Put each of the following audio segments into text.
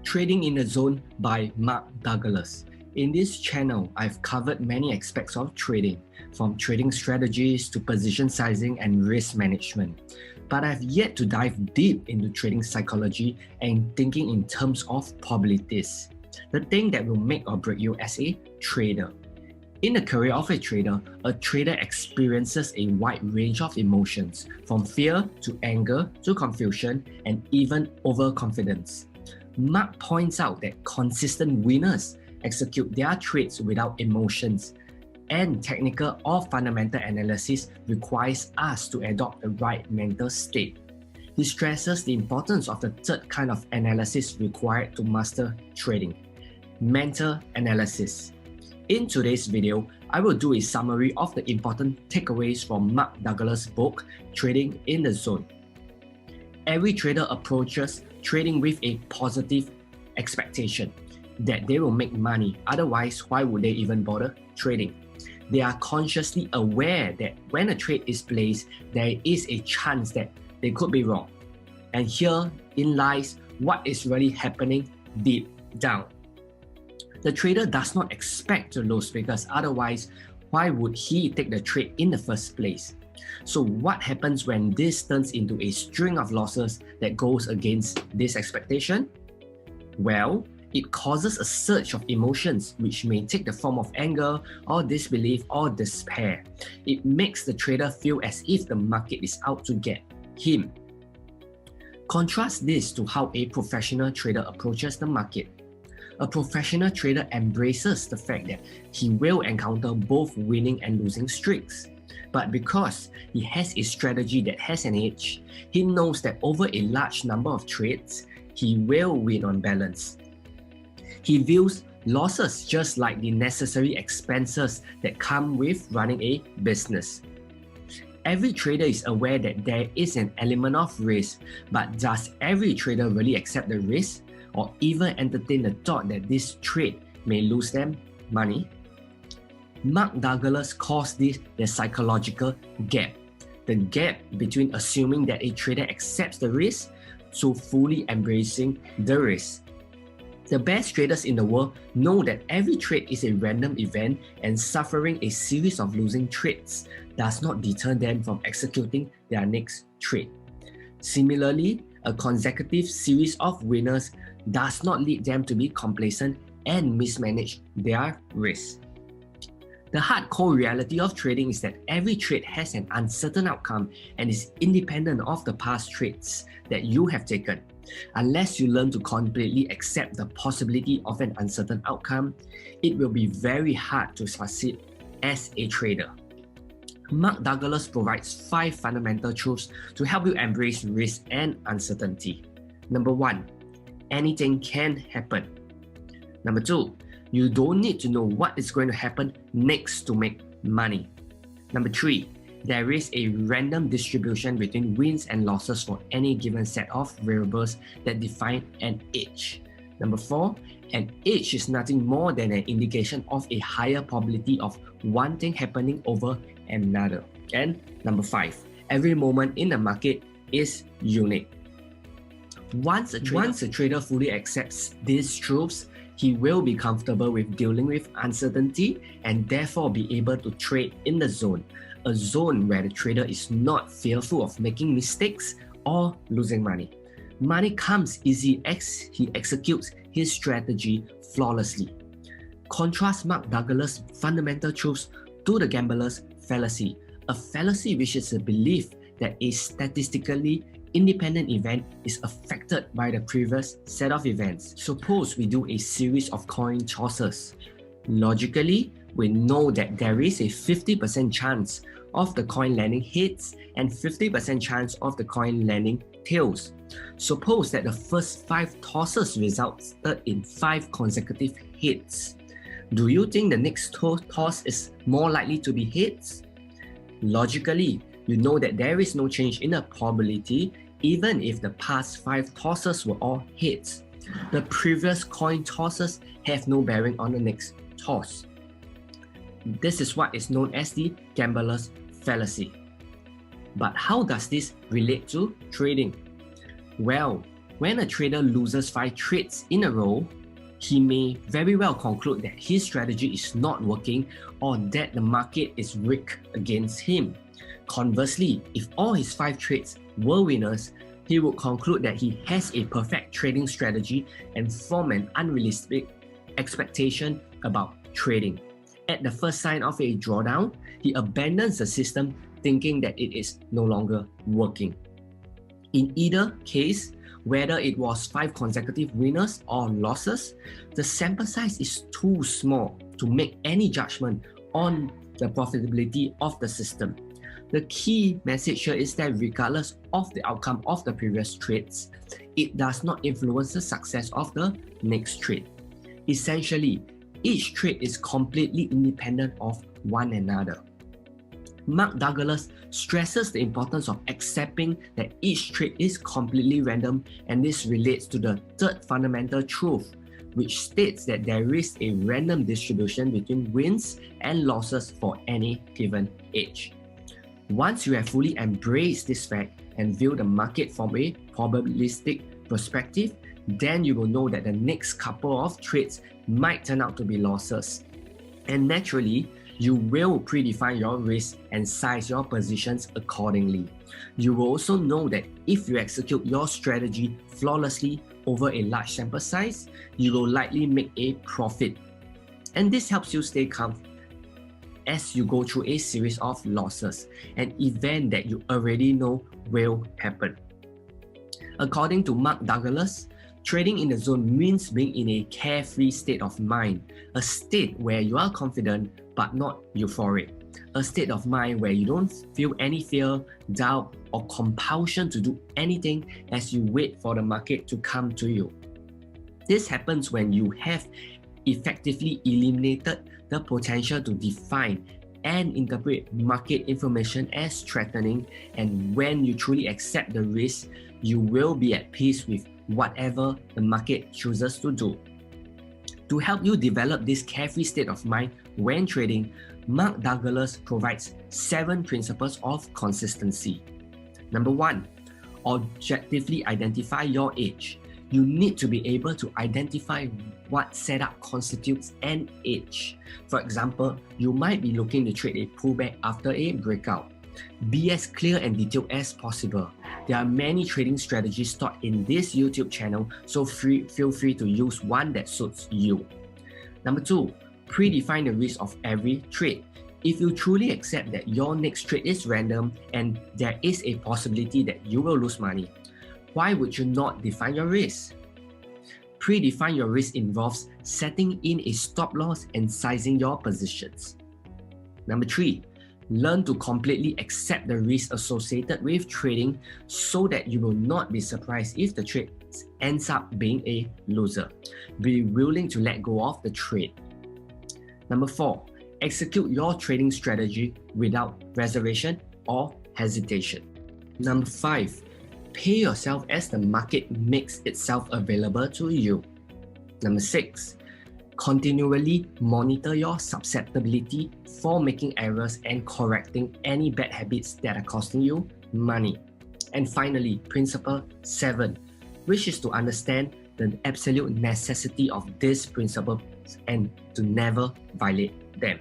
Trading in the Zone by Mark Douglas. In this channel, I've covered many aspects of trading, from trading strategies to position sizing and risk management. But I've yet to dive deep into trading psychology and thinking in terms of probabilities, the thing that will make or break you as a trader. In the career of a trader experiences a wide range of emotions, from fear to anger to confusion and even overconfidence. Mark points out that consistent winners execute their trades without emotions, and technical or fundamental analysis requires us to adopt the right mental state. He stresses the importance of the third kind of analysis required to master trading: mental analysis. In today's video, I will do a summary of the important takeaways from Mark Douglas' book, Trading in the Zone. Every trader approaches trading with a positive expectation that they will make money, otherwise why would they even bother trading? They are consciously aware that when a trade is placed, there is a chance that they could be wrong. And herein lies what is really happening deep down. The trader does not expect to lose, because otherwise, why would he take the trade in the first place? So what happens when this turns into a string of losses that goes against this expectation? Well, it causes a surge of emotions which may take the form of anger or disbelief or despair. It makes the trader feel as if the market is out to get him. Contrast this to how a professional trader approaches the market. A professional trader embraces the fact that he will encounter both winning and losing streaks. But because he has a strategy that has an edge, he knows that over a large number of trades, he will win on balance. He views losses just like the necessary expenses that come with running a business. Every trader is aware that there is an element of risk, but does every trader really accept the risk or even entertain the thought that this trade may lose them money? Mark Douglas calls this the psychological gap, the gap between assuming that a trader accepts the risk to fully embracing the risk. The best traders in the world know that every trade is a random event, and suffering a series of losing trades does not deter them from executing their next trade. Similarly, a consecutive series of winners does not lead them to be complacent and mismanage their risk. The hardcore reality of trading is that every trade has an uncertain outcome and is independent of the past trades that you have taken. Unless you learn to completely accept the possibility of an uncertain outcome, it will be very hard to succeed as a trader. Mark Douglas provides 5 fundamental truths to help you embrace risk and uncertainty. Number 1, anything can happen. Number 2, you don't need to know what is going to happen next to make money. Number 3, there is a random distribution between wins and losses for any given set of variables that define an edge. Number 4, an edge is nothing more than an indication of a higher probability of one thing happening over another. And number 5, every moment in the market is unique. Once a trader fully accepts these truths, he will be comfortable with dealing with uncertainty and therefore be able to trade in the zone, a zone where the trader is not fearful of making mistakes or losing money. Money comes easy as he executes his strategy flawlessly. Contrast Mark Douglas' fundamental truths to the gambler's fallacy, a fallacy which is a belief that a statistically independent event is affected by the previous set of events. Suppose we do a series of coin tosses. Logically, we know that there is a 50% chance of the coin landing heads and 50% chance of the coin landing tails. Suppose that the first 5 tosses resulted in 5 consecutive hits. Do you think the next toss is more likely to be heads? Logically, you know that there is no change in the probability even if the past 5 tosses were all heads. The previous coin tosses have no bearing on the next toss. This is what is known as the gambler's fallacy. But how does this relate to trading? Well, When a trader loses 5 trades in a row, he may very well conclude that his strategy is not working or that the market is rigged against him. Conversely, if all his 5 trades were winners, he would conclude that he has a perfect trading strategy and form an unrealistic expectation about trading. At the first sign of a drawdown, he abandons the system thinking that it is no longer working. In either case, whether it was 5 consecutive winners or losses, the sample size is too small to make any judgment on the profitability of the system. The key message here is that regardless of the outcome of the previous trades, it does not influence the success of the next trade. Essentially, each trade is completely independent of one another. Mark Douglas stresses the importance of accepting that each trade is completely random, and this relates to the third fundamental truth, which states that there is a random distribution between wins and losses for any given age. Once you have fully embraced this fact and view the market from a probabilistic perspective, then you will know that the next couple of trades might turn out to be losses. And naturally, you will predefine your risk and size your positions accordingly. You will also know that if you execute your strategy flawlessly over a large sample size, you will likely make a profit. And this helps you stay calm as you go through a series of losses, an event that you already know will happen. According to Mark Douglas, trading in the zone means being in a carefree state of mind, a state where you are confident but not euphoric, a state of mind where you don't feel any fear, doubt, or compulsion to do anything as you wait for the market to come to you. This happens when you have effectively eliminated the potential to define and interpret market information as threatening, and when you truly accept the risk, you will be at peace with whatever the market chooses to do. To help you develop this carefree state of mind when trading, Mark Douglas provides 7 principles of consistency. Number 1, objectively identify your edge. You need to be able to identify what setup constitutes an edge. For example, you might be looking to trade a pullback after a breakout. Be as clear and detailed as possible. There are many trading strategies taught in this YouTube channel, so feel free to use one that suits you. Number 2, predefine the risk of every trade. If you truly accept that your next trade is random and there is a possibility that you will lose money, why would you not define your risk? Predefine your risk involves setting in a stop loss and sizing your positions. Number 3, learn to completely accept the risk associated with trading so that you will not be surprised if the trade ends up being a loser. Be willing to let go of the trade. Number 4, execute your trading strategy without reservation or hesitation. Number 5, pay yourself as the market makes itself available to you. Number 6, continually monitor your susceptibility for making errors and correcting any bad habits that are costing you money. And finally, principle 7, which is to understand the absolute necessity of these principles and to never violate them.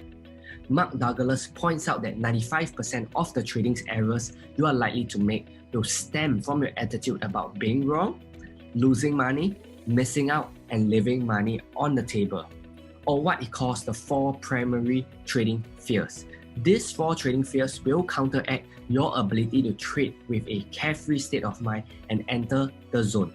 Mark Douglas points out that 95% of the trading errors you are likely to make will stem from your attitude about being wrong, losing money, missing out, and leaving money on the table, or what he calls the 4 primary trading fears. These 4 trading fears will counteract your ability to trade with a carefree state of mind and enter the zone.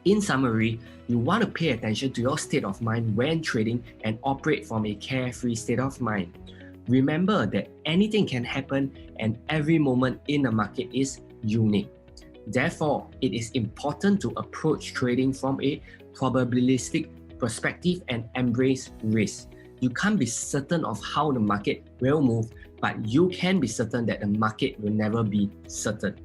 In summary, you want to pay attention to your state of mind when trading and operate from a carefree state of mind. Remember that anything can happen and every moment in the market is unique. Therefore, it is important to approach trading from a probabilistic perspective and embrace risk. You can't be certain of how the market will move, but you can be certain that the market will never be certain.